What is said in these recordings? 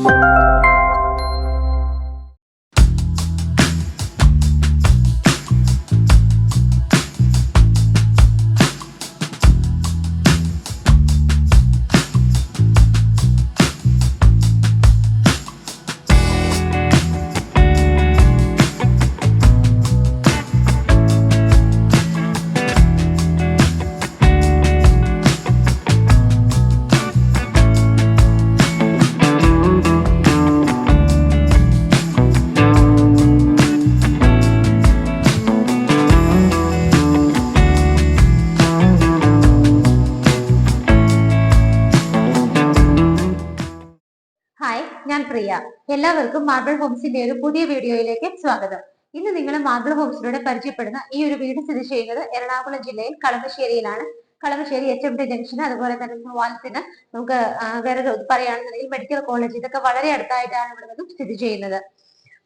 Hi, ഞാൻ പ്രിയ. എല്ലാവർക്കും marble ഹോംസിന്റെ ഒരു പുതിയ വീഡിയോയിലേക്ക് സ്വാഗതം. ഇന്ന് നിങ്ങൾ മാർബിൾ ഹോംസിലൂടെ പരിചയപ്പെടുന്ന ഈ ഒരു വീട് സ്ഥിതി ചെയ്യുന്നത് എറണാകുളം ജില്ലയിൽ കളമശ്ശേരിയിലാണ്. കളമശ്ശേരി HMT ജംഗ്ഷൻ, അതുപോലെ തന്നെ വാലത്തിന് നമുക്ക് വേറെ പറയുകയാണെന്നുണ്ടെങ്കിൽ മെഡിക്കൽ കോളേജ്, ഇതൊക്കെ വളരെ അടുത്തായിട്ടാണ് ഇവിടെ നിന്നും സ്ഥിതി ചെയ്യുന്നത്.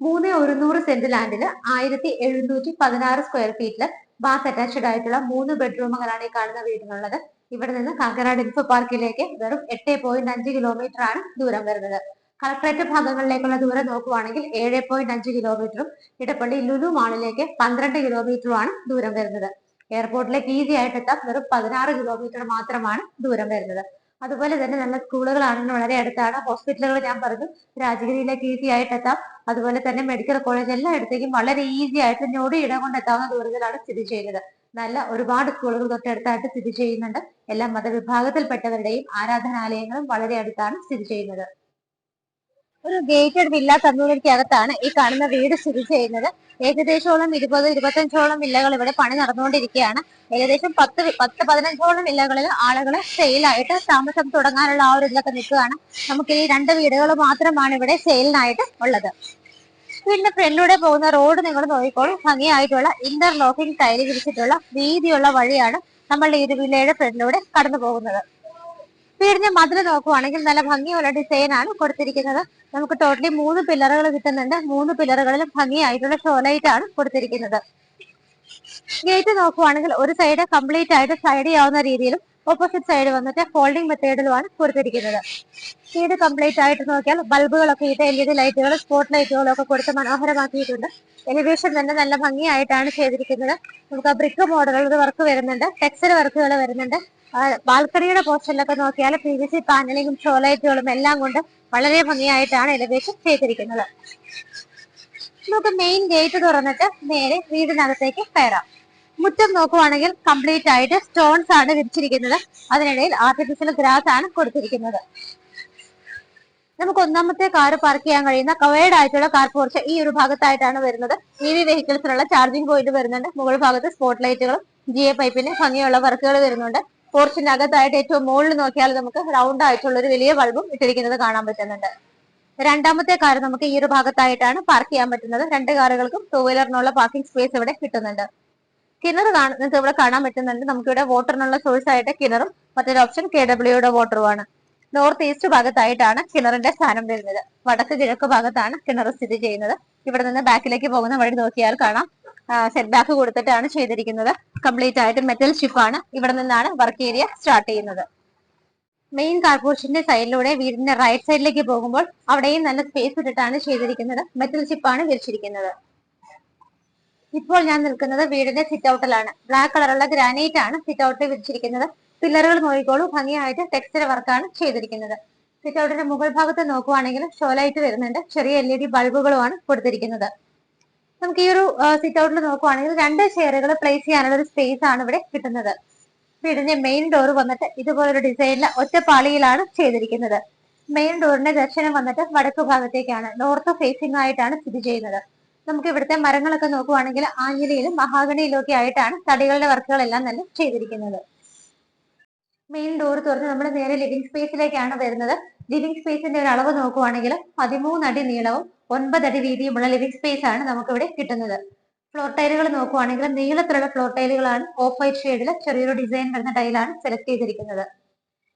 3,100 സെന്റ് ലാൻഡില് 1,716 സ്ക്വയർ ഫീറ്റില് ബാത്ത് അറ്റാച്ച്ഡ് ആയിട്ടുള്ള 3 ബെഡ്റൂമുകളാണ് ഈ കാണുന്ന വീടിനുള്ളത്. ഇവിടെ നിന്ന് കാക്കനാട് ഇൻഫോ പാർക്കിലേക്ക് വെറും 8.5 കിലോമീറ്റർ ആണ് ദൂരം വരുന്നത്. കളക്ടറേറ്റ് ഭാഗങ്ങളിലേക്കുള്ള ദൂരം നോക്കുവാണെങ്കിൽ 7.5 കിലോമീറ്ററും ഇടപ്പള്ളി ലുലു മാളിലേക്ക് 12 കിലോമീറ്ററുമാണ് ദൂരം വരുന്നത്. എയർപോർട്ടിലേക്ക് ഈസി ആയിട്ട് എത്താം, വെറും 16 കിലോമീറ്റർ മാത്രമാണ് ദൂരം വരുന്നത്. അതുപോലെ തന്നെ നല്ല സ്കൂളുകളാണെങ്കിൽ വളരെ അടുത്താണ്. ഹോസ്പിറ്റലുകൾ ഞാൻ പറഞ്ഞു, രാജഗിരിയിലേക്ക് ഈസി ആയിട്ട് എത്താം. അതുപോലെ തന്നെ മെഡിക്കൽ കോളേജ് എല്ലായിടത്തേക്കും വളരെ ഈസി ആയിട്ട് ഞൊടിയിടം കൊണ്ട് എത്താവുന്ന ദൂരത്തിലാണ് സ്ഥിതി ചെയ്യുന്നത്. നല്ല ഒരുപാട് സ്കൂളുകൾ തൊട്ടടുത്തായിട്ട് സ്ഥിതി ചെയ്യുന്നുണ്ട്. എല്ലാ മതവിഭാഗത്തിൽപ്പെട്ടവരുടെയും ആരാധനാലയങ്ങളും വളരെ അടുത്താണ് സ്ഥിതി ചെയ്യുന്നത്. ഒരു ഗേറ്റഡ് വില്ല കമ്മ്യൂണിറ്റി അകത്താണ് ഈ കാണുന്ന വീട് സ്ഥിതി ചെയ്യുന്നത്. ഏകദേശോളം 20-25ഓളം വില്ലകൾ ഇവിടെ പണി നടന്നുകൊണ്ടിരിക്കുകയാണ്. ഏകദേശം 10-15ഓളം വില്ലകളിൽ ആളുകൾ സെയിലായിട്ട് താമസം തുടങ്ങാനുള്ള ആ ഒരു ഇതിലൊക്കെ നിൽക്കുകയാണ്. നമുക്ക് ഈ 2 വീടുകൾ മാത്രമാണ് ഇവിടെ സെയിലിനായിട്ട് ഉള്ളത്. വീടിന്റെ ഫ്രണ്ടിലൂടെ പോകുന്ന റോഡ് നിങ്ങൾ നോക്കിക്കോളൂ. ഭംഗിയായിട്ടുള്ള ഇന്റർലോക്കിംഗ് ടൈല് വിരിച്ചിട്ടുള്ള വീതിയുള്ള വഴിയാണ് നമ്മളുടെ ഈ ഒരു വില്ലയുടെ ഫ്രണ്ടിലൂടെ കടന്നു പോകുന്നത്. വീടിന്റെ മതിൽ നോക്കുവാണെങ്കിൽ നല്ല ഭംഗിയുള്ള ഡിസൈൻ ആണ് കൊടുത്തിരിക്കുന്നത്. നമുക്ക് ടോട്ടലി 3 പില്ലറുകൾ കിട്ടുന്നുണ്ട്. 3 പില്ലറുകളിലും ഭംഗിയായിട്ടുള്ള ഷോലൈറ്റ് ആണ് കൊടുത്തിരിക്കുന്നത്. ഗേറ്റ് നോക്കുവാണെങ്കിൽ ഒരു സൈഡ് കംപ്ലീറ്റ് ആയിട്ട് സൈഡ് ചെയ്യാവുന്ന രീതിയിലും ഓപ്പോസിറ്റ് സൈഡ് വന്നിട്ട് ഫോൾഡിംഗ് മെത്തേഡിലുമാണ് കൊടുത്തിരിക്കുന്നത്. വീട് കംപ്ലീറ്റ് ആയിട്ട് നോക്കിയാൽ ബൾബുകളൊക്കെ ഇട്ട് LED ലൈറ്റുകൾ, സ്പോട്ട് ലൈറ്റുകളും ഒക്കെ കൊടുത്ത് മനോഹരമാക്കിയിട്ടുണ്ട്. എലിവേഷൻ തന്നെ നല്ല ഭംഗിയായിട്ടാണ് ചെയ്തിരിക്കുന്നത്. നമുക്ക് ബ്രിക്ക് മോഡലുകളുടെ വർക്ക് വരുന്നുണ്ട്, ടെക്സ്ചർ വർക്കുകൾ വരുന്നുണ്ട്. ബാൽക്കണിയുടെ പോർഷനിലൊക്കെ നോക്കിയാൽ PVC പാനലിങ്ങും ഷോലൈറ്റുകളും എല്ലാം കൊണ്ട് വളരെ ഭംഗിയായിട്ടാണ് എലിവേഷൻ ചെയ്തിരിക്കുന്നത്. നമുക്ക് മെയിൻ ഗേറ്റ് തുറന്നിട്ട് നേരെ വീടിനകത്തേക്ക് കയറാം. മുറ്റം നോക്കുവാണെങ്കിൽ കംപ്ലീറ്റ് ആയിട്ട് സ്റ്റോൺസ് ആണ് വിരിച്ചിരിക്കുന്നത്. അതിനിടയിൽ ആർട്ടിഫിഷ്യൽ ഗ്രാസ് ആണ് കൊടുത്തിരിക്കുന്നത്. നമുക്ക് ഒന്നാമത്തെ കാർ പാർക്ക് ചെയ്യാൻ കഴിയുന്ന കവേർഡ് ആയിട്ടുള്ള കാർ പോർച്ച് ഈ ഒരു ഭാഗത്തായിട്ടാണ് വരുന്നത്. EV വെഹിക്കിൾസിനുള്ള ചാർജിംഗ് പോയിന്റ് വരുന്നുണ്ട്. മുകൾ ഭാഗത്ത് സ്പോട്ട് ലൈറ്റുകളും GA പൈപ്പിന് ഭംഗിയുള്ള വർക്കുകൾ വരുന്നുണ്ട്. പോർച്ചിന്റെ അകത്തായിട്ട് ഏറ്റവും മുകളിൽ നോക്കിയാൽ നമുക്ക് റൗണ്ട് ആയിട്ടുള്ള ഒരു വലിയ ബൾബും ഇട്ടിരിക്കുന്നത് കാണാൻ പറ്റുന്നുണ്ട്. രണ്ടാമത്തെ കാർ നമുക്ക് ഈ ഒരു ഭാഗത്തായിട്ടാണ് പാർക്ക് ചെയ്യാൻ പറ്റുന്നത്. 2 കാറുകൾക്കും 2 വീലറിനുള്ള പാർക്കിംഗ് സ്പേസ് ഇവിടെ കിട്ടുന്നുണ്ട്. കിണർ നിങ്ങൾക്ക് ഇവിടെ കാണാൻ പറ്റുന്നുണ്ട്. നമുക്കിവിടെ വാട്ടറിനുള്ള സോഴ്സ് ആയിട്ട് കിണറും മറ്റൊരു ഓപ്ഷൻ KWയുടെ വാട്ടറുമാണ്. നോർത്ത് ഈസ്റ്റ് ഭാഗത്തായിട്ടാണ് കിണറിന്റെ സ്ഥാനം വരുന്നത്. വടക്ക് കിഴക്ക് ഭാഗത്താണ് കിണർ സ്ഥിതി ചെയ്യുന്നത്. ഇവിടെ നിന്ന് ബാക്കിലേക്ക് പോകുന്ന വഴി നോക്കിയാൽ കാണാം, സെറ്റ് ബാക്ക് കൊടുത്തിട്ടാണ് ചെയ്തിരിക്കുന്നത്. കംപ്ലീറ്റ് ആയിട്ട് മെറ്റൽ ഷിപ്പാണ്. ഇവിടെ നിന്നാണ് വർക്ക് ഏരിയ സ്റ്റാർട്ട് ചെയ്യുന്നത്. മെയിൻ കാർപോർച്ചിന്റെ സൈഡിലൂടെ വീടിന്റെ റൈറ്റ് സൈഡിലേക്ക് പോകുമ്പോൾ അവിടെയും നല്ല സ്പേസ് ഇട്ടിട്ടാണ് ചെയ്തിരിക്കുന്നത്. മെറ്റൽ ഷിപ്പാണ് വിരിച്ചിരിക്കുന്നത്. ഇപ്പോൾ ഞാൻ നിൽക്കുന്നത് വീടിന്റെ സിറ്റ് ഔട്ടിലാണ്. ബ്ലാക്ക് കളറുള്ള ഗ്രാനൈറ്റ് ആണ് സിറ്റ് ഔട്ടിൽ വിരിച്ചിരിക്കുന്നത്. പില്ലറുകൾ നോക്കിക്കോളൂ, ഭംഗിയായിട്ട് ടെക്സ്ചർ വർക്കാണ് ചെയ്തിരിക്കുന്നത്. സിറ്റ് ഔട്ടിന്റെ മുകൾ ഭാഗത്ത് നോക്കുവാണെങ്കിൽ ഷോലൈറ്റ് വരുന്നുണ്ട്. ചെറിയ LED ബൾബുകളുമാണ് കൊടുത്തിരിക്കുന്നത്. നമുക്ക് ഈ ഒരു സിറ്റ് ഔട്ടിൽ നോക്കുവാണെങ്കിൽ 2 ചെയറുകൾ പ്ലേസ് ചെയ്യാനുള്ള ഒരു സ്പേസ് ആണ് ഇവിടെ കിട്ടുന്നത്. വീടിന്റെ മെയിൻ ഡോർ വന്നിട്ട് ഇതുപോലൊരു ഡിസൈനിൽ ഒറ്റപ്പാളിയിലാണ് ചെയ്തിരിക്കുന്നത്. മെയിൻ ഡോറിന്റെ ദർശനം വന്നിട്ട് വടക്ക് ഭാഗത്തേക്കാണ്, നോർത്ത് ഫേസിംഗ് ആയിട്ടാണ് സ്ഥിതി ചെയ്യുന്നത്. നമുക്ക് ഇവിടുത്തെ മരങ്ങളൊക്കെ നോക്കുവാണെങ്കിൽ ആഞ്ഞിലിയിലും മഹാഗണിയിലും ഒക്കെ ആയിട്ടാണ് തടികളുടെ വർക്കുകളെല്ലാം തന്നെ ചെയ്തിരിക്കുന്നത്. മെയിൻ ഡോർ തുറന്ന് നമ്മൾ നേരെ ലിവിംഗ് സ്പേസിലേക്കാണ് വരുന്നത്. ലിവിംഗ് സ്പേസിന്റെ ഒരു അളവ് നോക്കുവാണെങ്കിൽ 13 അടി നീളവും 9 അടി വീതിയുമുള്ള ലിവിംഗ് സ്പേസ് ആണ് നമുക്കിവിടെ കിട്ടുന്നത്. ഫ്ലോർ ടൈലുകൾ നോക്കുവാണെങ്കിൽ നീളത്തിലുള്ള ഫ്ലോർ ടൈലുകളാണ്. ഓഫ് വൈറ്റ് ഷെയ്ഡിൽ ചെറിയൊരു ഡിസൈൻ വരുന്ന ടൈലാണ് സെലക്ട് ചെയ്തിരിക്കുന്നത്.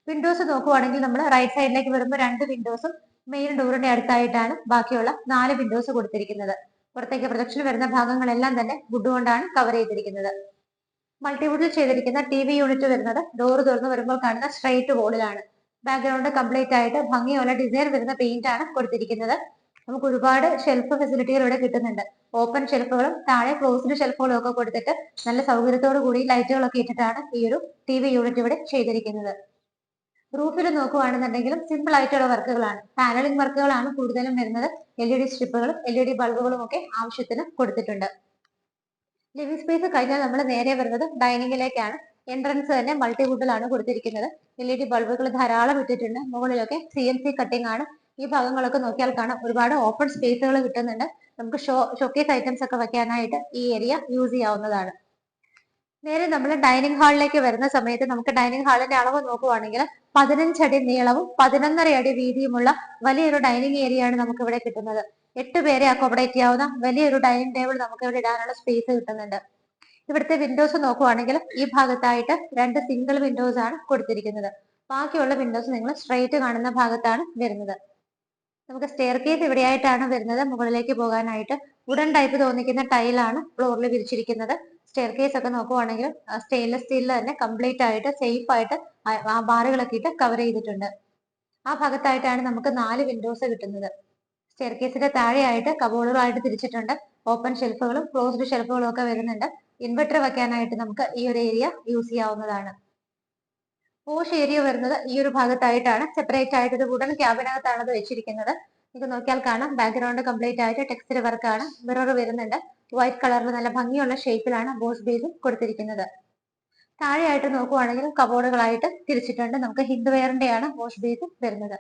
വിൻഡോസ് നോക്കുവാണെങ്കിൽ നമ്മൾ റൈറ്റ് സൈഡിലേക്ക് വരുമ്പോൾ 2 വിൻഡോസും മെയിൻ ഡോറിന്റെ അടുത്തായിട്ടാണ് ബാക്കിയുള്ള 4 വിൻഡോസ് കൊടുത്തിരിക്കുന്നത്. പുറത്തേക്ക് പ്രൊജക്ഷൻ വരുന്ന ഭാഗങ്ങളെല്ലാം തന്നെ വുഡ് കൊണ്ടാണ് കവർ ചെയ്തിരിക്കുന്നത്. മൾട്ടിവുഡിൽ ചെയ്തിരിക്കുന്ന TV യൂണിറ്റ് വരുന്നത് ഡോർ തുറന്ന് വരുമ്പോൾ കാണുന്ന സ്ട്രൈറ്റ് വോളിലാണ്. ബാക്ക്ഗ്രൗണ്ട് കംപ്ലീറ്റ് ആയിട്ട് ഭംഗിയുള്ള ഡിസൈൻ വരുന്ന പെയിന്റ് ആണ് കൊടുത്തിരിക്കുന്നത്. നമുക്ക് ഒരുപാട് ഷെൽഫ് ഫെസിലിറ്റികൾ ഇവിടെ കിട്ടുന്നുണ്ട്. ഓപ്പൺ ഷെൽഫുകളും താഴെ ക്ലോസ്ഡ് ഷെൽഫുകളും ഒക്കെ കൊടുത്തിട്ട് നല്ല സൗകര്യത്തോടു കൂടി ലൈറ്റുകളൊക്കെ ഇട്ടിട്ടാണ് ഈ ഒരു TV യൂണിറ്റ് ഇവിടെ ചെയ്തിരിക്കുന്നത്. റൂഫിൽ നോക്കുകയാണെന്നുണ്ടെങ്കിലും സിമ്പിൾ ആയിട്ടുള്ള വർക്കുകളാണ്, പാനലിംഗ് വർക്കുകളാണ് കൂടുതലും വരുന്നത്. LED സ്ട്രിപ്പുകളും LED ബൾബുകളും ഒക്കെ ആവശ്യത്തിന് കൊടുത്തിട്ടുണ്ട്. ലിവിംഗ് സ്പേസ് കഴിഞ്ഞാൽ നമ്മൾ നേരെ വരുന്നത് ഡൈനിങ്ങിലേക്കാണ്. എൻട്രൻസ് തന്നെ മൾട്ടിവുഡിലാണ് കൊടുത്തിരിക്കുന്നത്. LED ബൾബുകൾ ധാരാളം ഇട്ടിട്ടുണ്ട്. മുകളിലൊക്കെ CNC കട്ടിംഗ് ആണ്. ഈ ഭാഗങ്ങളൊക്കെ നോക്കിയാൽ കാണാം ഒരുപാട് ഓപ്പൺ സ്പേസുകൾ കിട്ടുന്നുണ്ട്. നമുക്ക് ഷോക്കേസ് ഐറ്റംസ് ഒക്കെ വെക്കാനായിട്ട് ഈ ഏരിയ യൂസ് ചെയ്യാവുന്നതാണ്. നേരെ നമ്മൾ ഡൈനിങ് ഹാളിലേക്ക് വരുന്ന സമയത്ത് നമുക്ക് ഡൈനിങ് ഹാളിന്റെ അളവ് നോക്കുവാണെങ്കിൽ 15 അടി നീളവും 11.5 അടി വീതിയുമുള്ള വലിയൊരു ഡൈനിങ് ഏരിയ ആണ് നമുക്ക് ഇവിടെ കിട്ടുന്നത്. 8 പേരെ അക്കോമഡേറ്റ് ചെയ്യാവുന്ന വലിയൊരു ഡൈനിങ് ടേബിൾ നമുക്ക് ഇവിടെ ഇടാനുള്ള സ്പേസ് കിട്ടുന്നുണ്ട്. ഇവിടുത്തെ വിൻഡോസ് നോക്കുവാണെങ്കിൽ ഈ ഭാഗത്തായിട്ട് 2 സിംഗിൾ വിൻഡോസ് ആണ് കൊടുത്തിരിക്കുന്നത്. ബാക്കിയുള്ള വിൻഡോസ് നിങ്ങൾ സ്ട്രെയിറ്റ് കാണുന്ന ഭാഗത്താണ് വരുന്നത്. നമുക്ക് സ്റ്റെയർ കേസ് ഇവിടെയായിട്ടാണ് വരുന്നത്. മുകളിലേക്ക് പോകാനായിട്ട് വുഡൻ ടൈപ്പ് തോന്നിക്കുന്ന ടൈലാണ് ഫ്ലോറിൽ വിരിച്ചിരിക്കുന്നത്. സ്റ്റെയർ കേസ് ഒക്കെ നോക്കുവാണെങ്കിൽ സ്റ്റെയിൻലെസ് സ്റ്റീലിൽ തന്നെ കംപ്ലീറ്റ് ആയിട്ട് സേഫ് ആയിട്ട് ആ ബാറുകളൊക്കെ ഇട്ട് കവർ ചെയ്തിട്ടുണ്ട്. ആ ഭാഗത്തായിട്ടാണ് നമുക്ക് 4 വിൻഡോസ് കിട്ടുന്നത്. സ്റ്റെയർ കേസിന്റെ താഴെയായിട്ട് കബോർഡുകളായിട്ട് തിരിച്ചിട്ടുണ്ട്. ഓപ്പൺ ഷെൽഫുകളും ക്ലോസ്ഡ് ഷെൽഫുകളും ഒക്കെ വരുന്നുണ്ട്. ഇൻവെർട്ടർ വെക്കാനായിട്ട് നമുക്ക് ഈ ഒരു ഏരിയ യൂസ് ചെയ്യാവുന്നതാണ്. പോഷ് ഏരിയ വരുന്നത് ഈ ഒരു ഭാഗത്തായിട്ടാണ്. സെപ്പറേറ്റ് ആയിട്ട് ഒരു വുഡൻ ക്യാബിനകത്താണ് അത് വെച്ചിരിക്കുന്നത്. നിങ്ങൾക്ക് നോക്കിയാൽ കാണാം ബാക്ക്ഗ്രൗണ്ട് കംപ്ലീറ്റ് ആയിട്ട് ടെക്സ്റ്റൈൽ വർക്കാണ്. മിറർ വരുന്നുണ്ട്. വൈറ്റ് കളറിൽ നല്ല ഭംഗിയുള്ള ഷേപ്പിലാണ് ബോസ് ബേസും കൊടുത്തിരിക്കുന്നത്. താഴെയായിട്ട് നോക്കുവാണെങ്കിൽ കബോർഡുകളായിട്ട് തിരിച്ചിട്ടുണ്ട്. നമുക്ക് ഹിൻഡ് വെയറിന്റെയാണ് വാഷ് ബേസ് വരുന്നത്.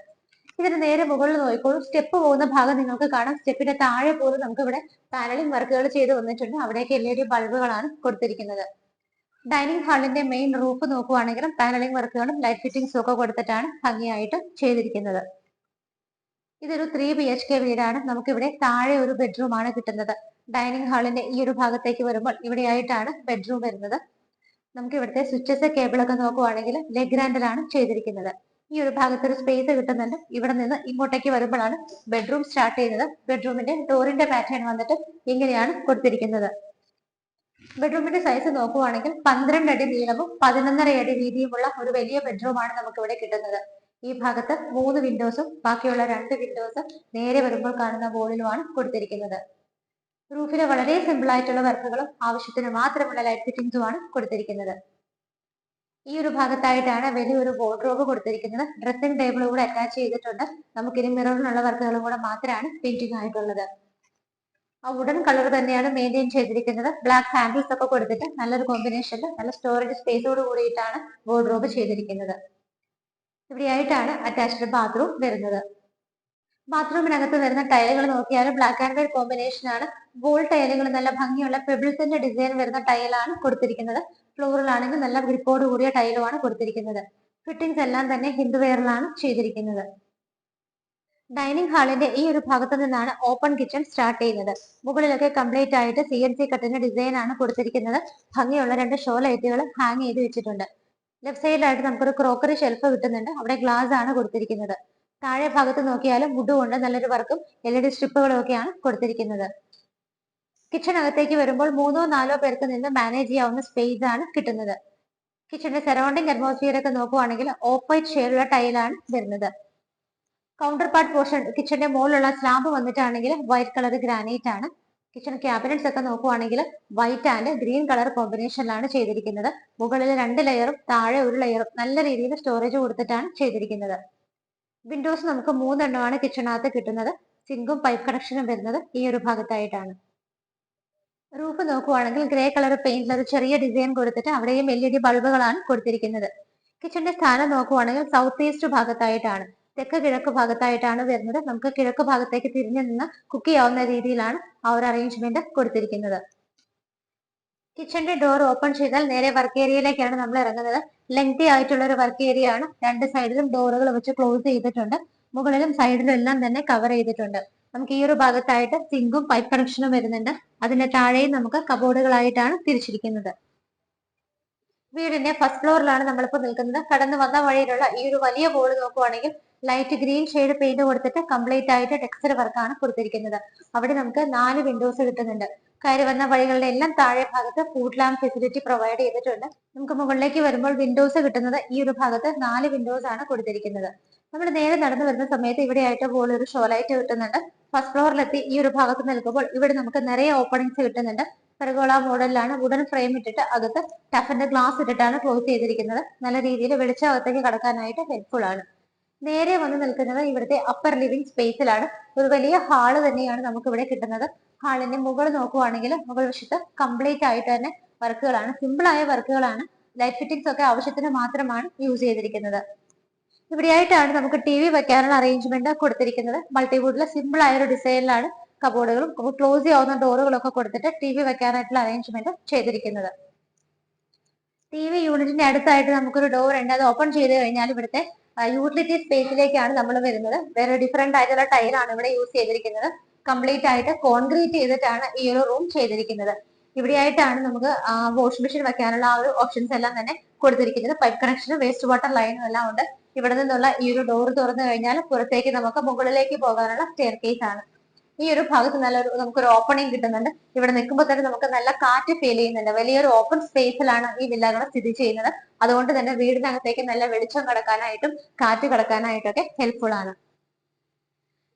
ഇതിന് നേരെ മുകളിൽ നോക്കിക്കോളൂ. സ്റ്റെപ്പ് പോകുന്ന ഭാഗം നിങ്ങൾക്ക് കാണാം. സ്റ്റെപ്പിന്റെ താഴെ പോലും നമുക്ക് ഇവിടെ പാനലിംഗ് വർക്കുകൾ ചെയ്ത് വന്നിട്ടുണ്ട്. അവിടേക്ക് LED ബൾബുകളാണ് കൊടുത്തിരിക്കുന്നത്. ഡൈനിങ് ഹാളിന്റെ മെയിൻ റൂഫ് നോക്കുവാണെങ്കിലും പാനലിംഗ് വർക്കുകളും ലൈറ്റ് ഫിറ്റിംഗ്സും ഒക്കെ കൊടുത്തിട്ടാണ് ഭംഗിയായിട്ട് ചെയ്തിരിക്കുന്നത്. ഇതൊരു 3 BHK വീടാണ്. നമുക്കിവിടെ താഴെ ഒരു ബെഡ്റൂം ആണ് കിട്ടുന്നത്. ഡൈനിങ് ഹാളിന്റെ ഈ ഒരു ഭാഗത്തേക്ക് വരുമ്പോൾ ഇവിടെയായിട്ടാണ് ബെഡ്റൂം വരുന്നത്. നമുക്ക് ഇവിടുത്തെ സ്വിച്ചസ് കേബിൾ ഒക്കെ നോക്കുവാണെങ്കിൽ ലെഗ്രാൻഡിലാണ് ചെയ്തിരിക്കുന്നത്. ഈ ഒരു ഭാഗത്ത് ഒരു സ്പേസ് കിട്ടുന്നുണ്ട്. ഇവിടെ നിന്ന് ഇങ്ങോട്ടേക്ക് വരുമ്പോഴാണ് ബെഡ്റൂം സ്റ്റാർട്ട് ചെയ്യുന്നത്. ബെഡ്റൂമിന്റെ ഡോറിന്റെ പാറ്റേൺ വന്നിട്ട് ഇങ്ങനെയാണ് കൊടുത്തിരിക്കുന്നത്. ബെഡ്റൂമിന്റെ സൈസ് നോക്കുവാണെങ്കിൽ 12 അടി നീളവും 11.5 അടി വീതിയുമുള്ള ഒരു വലിയ ബെഡ്റൂമാണ് നമുക്ക് ഇവിടെ കിട്ടുന്നത്. ഈ ഭാഗത്ത് 3 വിൻഡോസും ബാക്കിയുള്ള 2 വിൻഡോസ് നേരെ വരുമ്പോൾ കാണുന്ന വോളിലുമാണ് കൊടുത്തിരിക്കുന്നത്. റൂഫിലെ വളരെ സിമ്പിൾ ആയിട്ടുള്ള വർക്കുകളും ആവശ്യത്തിന് മാത്രമുള്ള ലൈറ്റ് ഫിറ്റിംഗ്സുമാണ് കൊടുത്തിരിക്കുന്നത്. ഈ ഒരു ഭാഗത്തായിട്ടാണ് വലിയൊരു വാർഡ്രോബ് കൊടുത്തിരിക്കുന്നത്. ഡ്രസ്സിംഗ് ടേബിൾ കൂടെ അറ്റാച്ച് ചെയ്തിട്ടുണ്ട്. നമുക്കിനി മിററിനുള്ള വർക്കുകളും കൂടെ മാത്രമാണ് പെയിന്റിംഗ് ആയിട്ടുള്ളത്. ആ വുഡൻ കളർ തന്നെയാണ് മെയിൻറ്റെയിൻ ചെയ്തിരിക്കുന്നത്. ബ്ലാക്ക് ഹാൻഡിൽസ് ഒക്കെ കൊടുത്തിട്ട് നല്ലൊരു കോമ്പിനേഷനിൽ നല്ല സ്റ്റോറേജ് സ്പേസോട് കൂടിയിട്ടാണ് വാർഡ്രോബ് ചെയ്തിരിക്കുന്നത്. ഇവിടെയായിട്ടാണ് അറ്റാച്ച്ഡ് ബാത്റൂം വരുന്നത്. ബാത്റൂമിനകത്ത് വരുന്ന ടൈലുകൾ നോക്കിയാൽ ബ്ലാക്ക് ആൻഡ് വൈറ്റ് കോമ്പിനേഷൻ ആണ്. വോൾ ടൈലുകൾ നല്ല ഭംഗിയുള്ള പെബിൾസിന്റെ ഡിസൈൻ വരുന്ന ടൈലാണ് കൊടുത്തിരിക്കുന്നത്. ഫ്ലോറിലാണെങ്കിൽ നല്ല ഗ്രിപ്പോട് കൂടിയ ടൈലുമാണ് കൊടുത്തിരിക്കുന്നത്. ഫിറ്റിംഗ്സ് എല്ലാം തന്നെ ഹിൻഡ് വെയറിലാണ് ചെയ്തിരിക്കുന്നത്. ഡൈനിങ് ഹാളിന്റെ ഈ ഒരു ഭാഗത്ത് നിന്നാണ് ഓപ്പൺ കിച്ചൺ സ്റ്റാർട്ട് ചെയ്യുന്നത്. മുകളിലൊക്കെ കംപ്ലീറ്റ് ആയിട്ട് CNC കട്ടിന്റെ ഡിസൈൻ ആണ് കൊടുത്തിരിക്കുന്നത്. ഭംഗിയുള്ള 2 ഷോ ലൈറ്റുകൾ ഹാങ് ചെയ്ത് വെച്ചിട്ടുണ്ട്. ലെഫ്റ്റ് സൈഡിലായിട്ട് നമുക്കൊരു ക്രോക്കറി ഷെൽഫ് കിട്ടുന്നുണ്ട്. അവിടെ ഗ്ലാസ് ആണ് കൊടുത്തിരിക്കുന്നത്. താഴെ ഭാഗത്ത് നോക്കിയാലും വുഡ് കൊണ്ട് നല്ലൊരു വർക്കും LED സ്ട്രിപ്പുകളും ഒക്കെയാണ് കൊടുത്തിരിക്കുന്നത്. കിച്ചണകത്തേക്ക് വരുമ്പോൾ 3-4 പേർക്ക് നിന്ന് മാനേജ് ചെയ്യാവുന്ന സ്പേസ് ആണ് കിട്ടുന്നത്. കിച്ചണിന്റെ സറൗണ്ടിങ് അറ്റ്മോസ്ഫിയർ ഒക്കെ നോക്കുവാണെങ്കിൽ ഓഫ് വൈറ്റ് ഷെയ്ഡുള്ള ടൈലാണ് വരുന്നത്. കൗണ്ടർ പാർട്ട് പോർഷൻ കിച്ചന്റെ മുകളിലുള്ള സ്ലാബ് വന്നിട്ടാണെങ്കിൽ വൈറ്റ് കളർ ഗ്രാനൈറ്റ് ആണ്. കിച്ചൺ ക്യാബിനറ്റ്സ് ഒക്കെ നോക്കുവാണെങ്കിൽ വൈറ്റ് ആൻഡ് ഗ്രീൻ കളർ കോമ്പിനേഷനിലാണ് ചെയ്തിരിക്കുന്നത്. മുകളിൽ 2 ലെയറും താഴെ 1 ലെയറും നല്ല രീതിയിൽ സ്റ്റോറേജ് കൊടുത്തിട്ടാണ് ചെയ്തിരിക്കുന്നത്. വിൻഡോസ് നമുക്ക് 3 എണ്ണമാണ് കിച്ചണകത്ത് കിട്ടുന്നത്. സിങ്കും പൈപ്പ് കണക്ഷനും വരുന്നത് ഈ ഒരു ഭാഗത്തായിട്ടാണ്. റൂഫ് നോക്കുവാണെങ്കിൽ ഗ്രേ കളർ പെയിന്റിൽ ഒരു ചെറിയ ഡിസൈൻ കൊടുത്തിട്ട് അവിടെയും LED ബൾബുകളാണ് കൊടുത്തിരിക്കുന്നത്. കിച്ചന്റെ സ്ഥാനം നോക്കുവാണെങ്കിൽ സൗത്ത് ഈസ്റ്റ് ഭാഗത്തായിട്ടാണ്. തെക്ക് കിഴക്ക് ഭാഗത്തായിട്ടാണ് വരുന്നത്. നമുക്ക് കിഴക്ക് ഭാഗത്തേക്ക് തിരിഞ്ഞു നിന്ന് കുക്ക് ചെയ്യാവുന്ന രീതിയിലാണ് ആ ഒരു അറേഞ്ച്മെന്റ് കൊടുത്തിരിക്കുന്നത്. കിച്ചന്റെ ഡോർ ഓപ്പൺ ചെയ്താൽ നേരെ വർക്ക് ഏരിയയിലേക്കാണ് നമ്മൾ ഇറങ്ങുന്നത്. ലെങ്തി ആയിട്ടുള്ള ഒരു വർക്ക് ഏരിയ ആണ്. 2 സൈഡിലും ഡോറുകൾ വെച്ച് ക്ലോസ് ചെയ്തിട്ടുണ്ട്. മുകളിലും സൈഡിലും എല്ലാം തന്നെ കവർ ചെയ്തിട്ടുണ്ട്. നമുക്ക് ഈ ഒരു ഭാഗത്തായിട്ട് സിങ്കും പൈപ്പ് കണക്ഷനും വരുന്നുണ്ട്. അതിന്റെ താഴെയും നമുക്ക് കബോർഡുകളായിട്ടാണ് തിരിച്ചിരിക്കുന്നത്. വീടിന്റെ ഫസ്റ്റ് ഫ്ലോറിലാണ് നമ്മളിപ്പോൾ നിൽക്കുന്നത്. കടന്നു വന്ന വഴിയിലുള്ള ഈ ഒരു വലിയ ബോർഡ് നോക്കുവാണെങ്കിൽ ലൈറ്റ് ഗ്രീൻ ഷെയ്ഡ് പെയിന്റ് കൊടുത്തിട്ട് കംപ്ലീറ്റ് ആയിട്ട് ടെക്സ്ചർ വർക്കാണ് കൊടുത്തിരിക്കുന്നത്. അവിടെ നമുക്ക് 4 വിൻഡോസ് കിട്ടുന്നുണ്ട്. കയറി വന്ന വഴികളുടെ എല്ലാം താഴെ ഭാഗത്ത് ഫുഡ് ലാമ്പ് ഫെസിലിറ്റി പ്രൊവൈഡ് ചെയ്തിട്ടുണ്ട്. നമുക്ക് മുകളിലേക്ക് വരുമ്പോൾ വിൻഡോസ് കിട്ടുന്നത് ഈ ഒരു ഭാഗത്ത് 4 വിൻഡോസ് ആണ് കൊടുത്തിരിക്കുന്നത്. നമ്മൾ നേരെ നടന്നു വരുന്ന സമയത്ത് ഇവിടെ ആയിട്ട് പോലെ ഒരു ഷോ ലൈറ്റ് കിട്ടുന്നുണ്ട്. ഫസ്റ്റ് ഫ്ലോറിലെത്തി ഈ ഒരു ഭാഗത്ത് നിൽക്കുമ്പോൾ ഇവിടെ നമുക്ക് നിറയെ ഓപ്പണിങ്സ് കിട്ടുന്നുണ്ട്. പെർഗോള മോഡലിലാണ് വുഡൻ ഫ്രെയിം ഇട്ടിട്ട് അകത്ത് ടഫിന്റെ ഗ്ലാസ് ഇട്ടിട്ടാണ് ക്ലോസ് ചെയ്തിരിക്കുന്നത്. നല്ല രീതിയിൽ വെളിച്ചം അകത്തേക്ക് കടക്കാനായിട്ട് ഹെൽപ്ഫുൾ ആണ്. നേരെ വന്ന് നിൽക്കുന്നത് ഇവിടുത്തെ അപ്പർ ലിവിംഗ് സ്പേസിലാണ്. ഒരു വലിയ ഹാള് തന്നെയാണ് നമുക്ക് ഇവിടെ കിട്ടുന്നത്. ഹാളിന്റെ മുകൾ നോക്കുവാണെങ്കിൽ മുകൾ വശത്ത് കംപ്ലീറ്റ് ആയിട്ട് തന്നെ വർക്കുകളാണ്, സിമ്പിൾ ആയ വർക്കുകളാണ്. ലൈറ്റ് ഫിറ്റിംഗ്സ് ഒക്കെ ആവശ്യത്തിന് മാത്രമാണ് യൂസ് ചെയ്തിരിക്കുന്നത്. ഇവിടെയായിട്ടാണ് നമുക്ക് ടി വി വെക്കാനുള്ള അറേഞ്ച്മെന്റ് കൊടുത്തിരിക്കുന്നത്. മൾട്ടിവുഡിലെ സിമ്പിൾ ആയ ഒരു ഡിസൈനിലാണ് കബോർഡുകളും ക്ലോസ് ചെയ്യാവുന്ന ഡോറുകളൊക്കെ കൊടുത്തിട്ട് ടി വി വെക്കാനായിട്ടുള്ള അറേഞ്ച്മെന്റ് ചെയ്തിരിക്കുന്നത്. ടി വി യൂണിറ്റിന്റെ അടുത്തായിട്ട് നമുക്കൊരു ഡോർ ഉണ്ട്. അത് ഓപ്പൺ ചെയ്ത് കഴിഞ്ഞാൽ ഇവിടുത്തെ യൂട്ടിലിറ്റി സ്പേസിലേക്കാണ് നമ്മൾ വരുന്നത്. വേറെ ഡിഫറെന്റ് ആയിട്ടുള്ള ടൈലാണ് ഇവിടെ യൂസ് ചെയ്തിരിക്കുന്നത്. കംപ്ലീറ്റ് ആയിട്ട് കോൺക്രീറ്റ് ചെയ്തിട്ടാണ് ഈ ഒരു റൂം ചെയ്തിരിക്കുന്നത്. ഇവിടെയായിട്ടാണ് നമുക്ക് വാഷിംഗ് മെഷീൻ വെക്കാനുള്ള ആ ഒരു ഓപ്ഷൻസ് എല്ലാം തന്നെ കൊടുത്തിരിക്കുന്നത്. പൈപ്പ് കണക്ഷനും വേസ്റ്റ് വാട്ടർ ലൈനും എല്ലാം ഉണ്ട്. ഇവിടെ നിന്നുള്ള ഈ ഒരു ഡോർ തുറന്നു കഴിഞ്ഞാൽ പുറത്തേക്ക് നമുക്ക് മുകളിലേക്ക് പോകാനുള്ള സ്റ്റെയർ കേസ് ആണ്. ഈ ഒരു ഭാഗത്ത് നല്ലൊരു നമുക്കൊരു ഓപ്പണിംഗ് കിട്ടുന്നുണ്ട്. ഇവിടെ നിൽക്കുമ്പോൾ തന്നെ നമുക്ക് നല്ല കാറ്റ് ഫീൽ ചെയ്യുന്നുണ്ട്. വലിയൊരു ഓപ്പൺ സ്പേസിലാണ് ഈ വില്ലകൾ സ്ഥിതി ചെയ്യുന്നത്. അതുകൊണ്ട് തന്നെ വീടിനകത്തേക്ക് നല്ല വെളിച്ചം കടക്കാനായിട്ടും കാറ്റ് കടക്കാനായിട്ടൊക്കെ ഹെൽപ്ഫുൾ ആണ്.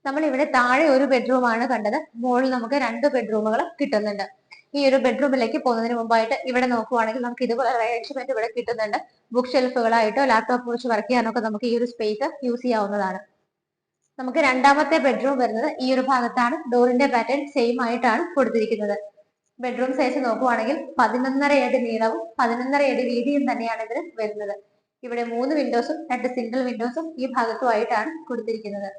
നമ്മൾ ഇവിടെ താഴെ ഒരു ബെഡ്റൂം ആണ് കണ്ടത്. മുകളിൽ നമുക്ക് 2 ബെഡ്റൂമുകൾ കിട്ടുന്നുണ്ട്. ഈ ഒരു ബെഡ്റൂമിലേക്ക് പോകുന്നതിന് മുമ്പായിട്ട് ഇവിടെ നോക്കുവാണെങ്കിൽ നമുക്ക് ഇതുപോലെ അറേഞ്ച്മെന്റ് ഇവിടെ കിട്ടുന്നുണ്ട്. ബുക്ക് ഷെൽഫുകളായിട്ടോ ലാപ്ടോപ്പ് വെച്ച് വർക്ക് ചെയ്യാനൊക്കെ നമുക്ക് ഈ ഒരു സ്പേസ് യൂസ് ചെയ്യാവുന്നതാണ്. നമുക്ക് രണ്ടാമത്തെ ബെഡ്റൂം വരുന്നത് ഈ ഒരു ഭാഗത്താണ്. ഡോറിന്റെ പാറ്റേൺ സെയിം ആയിട്ടാണ് കൊടുത്തിരിക്കുന്നത്. ബെഡ്റൂം സൈസ് നോക്കുവാണെങ്കിൽ 11.5 അടി നീളവും 11.5 അടി വീതിയും തന്നെയാണ് ഇതിന് വരുന്നത്. ഇവിടെ 3 വിൻഡോസും 2 സിംഗിൾ വിൻഡോസും ഈ ഭാഗത്തുമായിട്ടാണ് കൊടുത്തിരിക്കുന്നത്.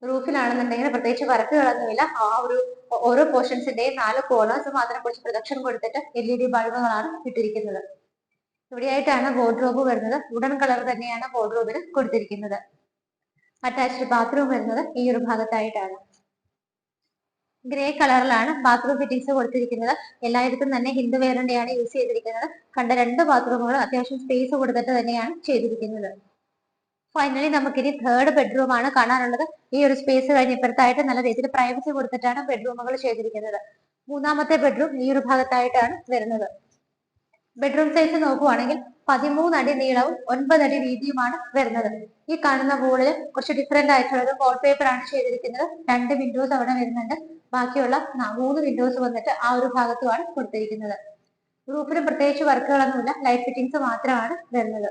റൂഫിലാണെന്നുണ്ടെങ്കിൽ പ്രത്യേകിച്ച് വർക്കുകളൊന്നുമില്ല. ആ ഒരു ഓരോ പോർഷൻസിന്റെയും 4 കോർണേഴ്സ് മാത്രം കുറച്ച് പ്രൊജക്ഷൻ കൊടുത്തിട്ട് LED ബൾബുകളാണ് ഇട്ടിരിക്കുന്നത്. ഇവിടെയായിട്ടാണ് വാർഡ്രോബ് വരുന്നത്. വുഡൻ കളർ തന്നെയാണ് വാർഡ്രോബിന് കൊടുത്തിരിക്കുന്നത്. അറ്റാച്ച്ഡ് ബാത്റൂം വരുന്നത് ഈ ഒരു ഭാഗത്തായിട്ടാണ്. ഗ്രേ കളറിലാണ് ബാത്റൂം ഫിറ്റിംഗ്സ് കൊടുത്തിരിക്കുന്നത്. എല്ലായിടത്തും തന്നെ ഹിന്ദു വെയറിന്റെയാണ് യൂസ് ചെയ്തിരിക്കുന്നത്. കണ്ട 2 ബാത്റൂമുകൾ അത്യാവശ്യം സ്പേസ് കൊടുത്തിട്ട് തന്നെയാണ് ചെയ്തിരിക്കുന്നത്. ഫൈനലി നമുക്കിനി തേർഡ് ബെഡ്റൂം ആണ് കാണാനുള്ളത്. ഈ ഒരു സ്പേസ് കഴിഞ്ഞപ്പോഴത്തായിട്ട് നല്ല രീതിയിൽ പ്രൈവസി കൊടുത്തിട്ടാണ് ബെഡ്റൂമുകൾ ചെയ്തിരിക്കുന്നത്. മൂന്നാമത്തെ ബെഡ്റൂം ഈ ഒരു ഭാഗത്തായിട്ടാണ് വരുന്നത്. ബെഡ്റൂം സൈസ് നോക്കുവാണെങ്കിൽ 13 അടി നീളവും 9 അടി വീതിയുമാണ് വരുന്നത്. ഈ കാണുന്ന വോളിൽ കുറച്ച് ഡിഫറെന്റ് ആയിട്ടുള്ളത് വാൾപേപ്പർ ആണ് ചെയ്തിരിക്കുന്നത്. 2 വിൻഡോസ് അവിടെ വരുന്നുണ്ട്. ബാക്കിയുള്ള 3 വിൻഡോസ് വന്നിട്ട് ആ ഒരു ഭാഗത്തുമാണ് കൊടുത്തിരിക്കുന്നത്. റൂഫിന് പ്രത്യേകിച്ച് വർക്കുകളൊന്നുമില്ല, ലൈറ്റ് ഫിറ്റിംഗ്സ് മാത്രമാണ് വരുന്നത്.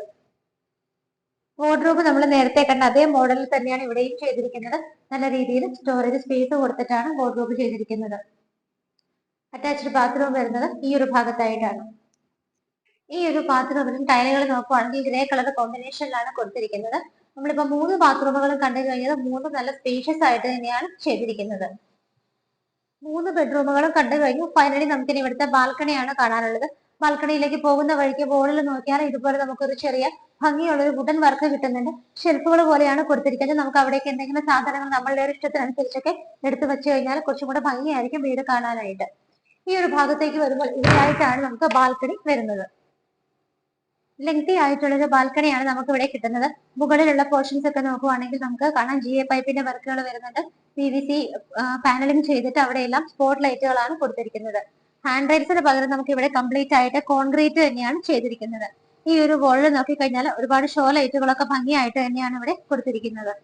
വാർഡ്രോബ് നമ്മൾ നേരത്തെ കണ്ട അതേ മോഡലിൽ തന്നെയാണ് ഇവിടെയും ചെയ്തിരിക്കുന്നത്. നല്ല രീതിയിൽ സ്റ്റോറേജ് സ്പേസ് കൊടുത്തിട്ടാണ് വാർഡ്രോബ് ചെയ്തിരിക്കുന്നത്. അറ്റാച്ച്ഡ് ബാത്റൂം വരുന്നത് ഈ ഒരു ഭാഗത്തായിട്ടാണ്. ഈ ഒരു ബാത്റൂമിലും ടൈലുകൾ നോക്കുവാണെങ്കിൽ ഗ്രേ കളർ കോമ്പിനേഷനിലാണ് കൊടുത്തിരിക്കുന്നത്. നമ്മളിപ്പോ 3 ബാത്റൂമുകളും കണ്ടു കഴിഞ്ഞത് 3 നല്ല സ്പേഷ്യസ് ആയിട്ട് തന്നെയാണ് ചെയ്തിരിക്കുന്നത്. 3 ബെഡ്റൂമുകളും കണ്ടു കഴിഞ്ഞു. ഫൈനലി നമുക്കിനി ഇവിടുത്തെ ബാൽക്കണിയാണ് കാണാനുള്ളത്. ബാൽക്കണിയിലേക്ക് പോകുന്ന വഴിക്ക് ബോർഡിൽ നോക്കിയാൽ ഇതുപോലെ നമുക്കൊരു ചെറിയ ഭംഗിയുള്ള ഒരു വുഡൻ വർക്ക് കിട്ടുന്നുണ്ട്. ഷെൽഫുകൾ പോലെയാണ് കൊടുത്തിരിക്കുന്നത്. നമുക്ക് അവിടേക്ക് എന്തെങ്കിലും സാധനങ്ങൾ നമ്മളുടെ ഒരു ഇഷ്ടത്തിനനുസരിച്ചൊക്കെ എടുത്തു വെച്ച് കഴിഞ്ഞാൽ കുറച്ചും കൂടെ ഭംഗിയായിരിക്കും വീട് കാണാനായിട്ട്. ഈ ഒരു ഭാഗത്തേക്ക് വരുമ്പോൾ ഇവിടെയായിട്ടാണ് നമുക്ക് ബാൽക്കണി വരുന്നത്. ലെങ്തി ആയിട്ടുള്ള ഒരു ബാൽക്കണിയാണ് നമുക്ക് ഇവിടെ കിട്ടുന്നത്. മുകളിലുള്ള പോർഷൻസ് ഒക്കെ നോക്കുവാണെങ്കിൽ നമുക്ക് കാണാം GA പൈപ്പിന്റെ വർക്കുകൾ വരുന്നുണ്ട്. PVC പാനലിംഗ് ചെയ്തിട്ട് അവിടെയെല്ലാം സ്പോട്ട് ലൈറ്റുകളാണ് കൊടുത്തിരിക്കുന്നത്. ഹാൻഡ് റൈൽസിന് പകരം നമുക്ക് ഇവിടെ കംപ്ലീറ്റ് ആയിട്ട് കോൺക്രീറ്റ് തന്നെയാണ് ചെയ്തിരിക്കുന്നത്. ഈ ഒരു വോളിൽ നോക്കിക്കഴിഞ്ഞാൽ ഒരുപാട് ഷോ ലൈറ്റുകളൊക്കെ ഭംഗിയായിട്ട് തന്നെയാണ് ഇവിടെ കൊടുത്തിരിക്കുന്നത്.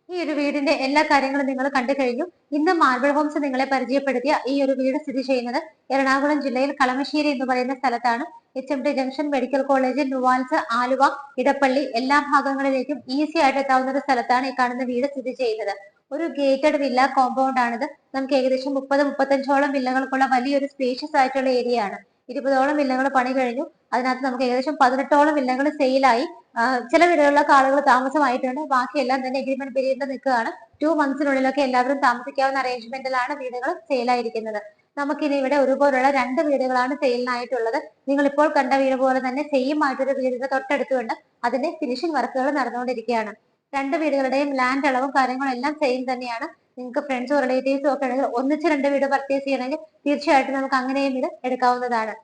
ഈ ഒരു വീടിന്റെ എല്ലാ കാര്യങ്ങളും നിങ്ങൾ കണ്ടു കഴിഞ്ഞു. ഇന്ന് മാർബിൾ ഹോംസ് നിങ്ങളെ പരിചയപ്പെടുത്തിയ ഈ ഒരു വീട് സ്ഥിതി ചെയ്യുന്നത് എറണാകുളം ജില്ലയിൽ കളമശ്ശേരി എന്ന് പറയുന്ന സ്ഥലത്താണ്. HMT ജംഗ്ഷൻ, മെഡിക്കൽ കോളേജ്, നുവാൻസ്, ആലുവ, ഇടപ്പള്ളി എല്ലാ ഭാഗങ്ങളിലേക്കും ഈസി ആയിട്ട് എത്താവുന്ന ഒരു സ്ഥലത്താണ് ഈ കാണുന്ന വീട് സ്ഥിതി ചെയ്യുന്നത്. ഒരു ഗേറ്റഡ് വില്ല കോമ്പൗണ്ട് ആണിത്. നമുക്ക് ഏകദേശം 30-35ഓളം വില്ലകൾക്കുള്ള വലിയൊരു സ്പേഷ്യസ് ആയിട്ടുള്ള ഏരിയ ആണ്. 20ഓളം വില്ലകൾ പണി കഴിഞ്ഞു. അതിനകത്ത് നമുക്ക് ഏകദേശം 18ഓളം വില്ലകൾ സെയിലായി. ചില വീടുകളിലൊക്കെ ആളുകൾ താമസമായിട്ടുണ്ട്. ബാക്കിയെല്ലാം തന്നെ എഗ്രിമെന്റ് പീരീഡിൽ നിൽക്കുകയാണ്. 2 മന്ത്സിനുള്ളിലൊക്കെ എല്ലാവരും താമസിക്കാവുന്ന അറേഞ്ച്മെന്റിലാണ് വീടുകൾ സെയിലായിരിക്കുന്നത്. നമുക്കിനി ഇവിടെ ഒരുപോലുള്ള 2 വീടുകളാണ് സെയിലിനായിട്ടുള്ളത്. നിങ്ങൾ ഇപ്പോൾ കണ്ട വീട് പോലെ തന്നെ സെയിം ആയിട്ടൊരു വീടിന്റെ തൊട്ടടുത്തുണ്ട്. അതിന്റെ ഫിനിഷിംഗ് വർക്കുകൾ നടന്നുകൊണ്ടിരിക്കുകയാണ്. 2 വീടുകളുടെയും ലാൻഡ് അളവും കാര്യങ്ങളും എല്ലാം സെയിം തന്നെയാണ്. നിങ്ങൾക്ക് ഫ്രണ്ട്സോ റിലേറ്റീവ്സോ ഒക്കെ ഉണ്ടെങ്കിൽ ഒന്നിച്ച് 2 വീട് പർച്ചേസ് ചെയ്യണമെങ്കിൽ തീർച്ചയായിട്ടും നമുക്ക് അങ്ങനെയും ഇത് എടുക്കാവുന്നതാണ്.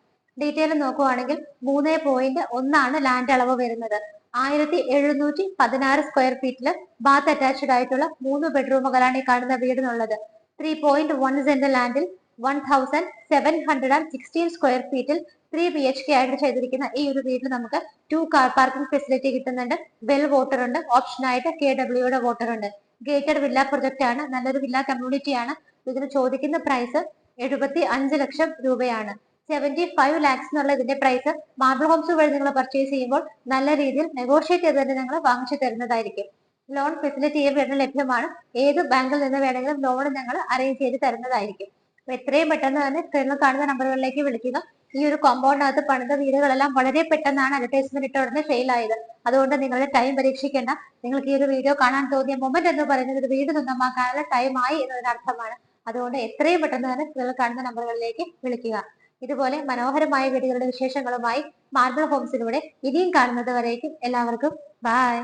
ഡീറ്റെയിൽ നോക്കുവാണെങ്കിൽ 3.1 ലാൻഡ് അളവ് വരുന്നത്. 1716 സ്ക്വയർ ഫീറ്റില് ബാത്ത് അറ്റാച്ച്ഡ് ആയിട്ടുള്ള 3 ബെഡ്റൂമുകളാണ് ഈ കാണുന്ന വീടിനുള്ളത്. 3.1 സെന്റ് ലാൻഡിൽ 1716 സ്ക്വയർ ഫീറ്റിൽ 3 BHK ആയിട്ട് ചെയ്തിരിക്കുന്ന ഈ ഒരു വീട്ടിൽ നമുക്ക് 2 കാർ പാർക്കിംഗ് ഫെസിലിറ്റി കിട്ടുന്നുണ്ട്. വെൽ വാട്ടർ ഉണ്ട്, ഓപ്ഷൻ ആയിട്ട് KWയുടെ വാട്ടർ ഉണ്ട്. ഗേറ്റഡ് വില്ല പ്രൊജക്ട് ആണ്, നല്ലൊരു വില്ല കമ്മ്യൂണിറ്റി ആണ്. ഇതിന് ചോദിക്കുന്ന പ്രൈസ് 75 ലക്ഷം രൂപയാണ്. 75 lakhs എന്നുള്ള ഇതിന്റെ പ്രൈസ് മാർബിൾ ഹോംസ് വഴി നിങ്ങൾ പർച്ചേസ് ചെയ്യുമ്പോൾ നല്ല രീതിയിൽ നെഗോഷിയേറ്റ് ചെയ്ത് തന്നെ നിങ്ങൾ വാങ്ങിച്ചു തരുന്നതായിരിക്കും. ലോൺ ഫെസിലിറ്റി ഇവിടെ ലഭ്യമാണ്. ഏത് ബാങ്കിൽ നിന്ന് വേണമെങ്കിലും ലോൺ ഞങ്ങൾ അറേഞ്ച് ചെയ്ത് തരുന്നതായിരിക്കും. അപ്പൊ എത്രയും പെട്ടെന്ന് തന്നെ സ്ക്രീനിൽ കാണുന്ന നമ്പറുകളിലേക്ക് വിളിക്കുക. ഈ ഒരു കോമ്പൗണ്ടിനകത്ത് പണിത വീടുകളെല്ലാം വളരെ പെട്ടെന്നാണ് അഡ്വർടൈസ്മെന്റ് ഇട്ട ഉടനെ സെയിൽ ആയത്. അതുകൊണ്ട് നിങ്ങളുടെ ടൈം പരീക്ഷിക്കേണ്ട. നിങ്ങൾക്ക് ഈ ഒരു വീഡിയോ കാണാൻ തോന്നിയ മൊമെന്റ് എന്ന് പറയുന്നത് ഒരു വീട് സ്വന്തമാക്കാനുള്ള ടൈം ആയി എന്നതിനർത്ഥമാണ്. അതുകൊണ്ട് എത്രയും പെട്ടെന്ന് തന്നെ സ്ക്രീനിൽ കാണുന്ന നമ്പറുകളിലേക്ക് വിളിക്കുക. ഇതുപോലെ മനോഹരമായ വീടുകളുടെ വിശേഷങ്ങളുമായി മാർബിൾ ഹോംസിലൂടെ ഇനിയും കാണുന്നത് വരേക്കും എല്ലാവർക്കും ബൈ.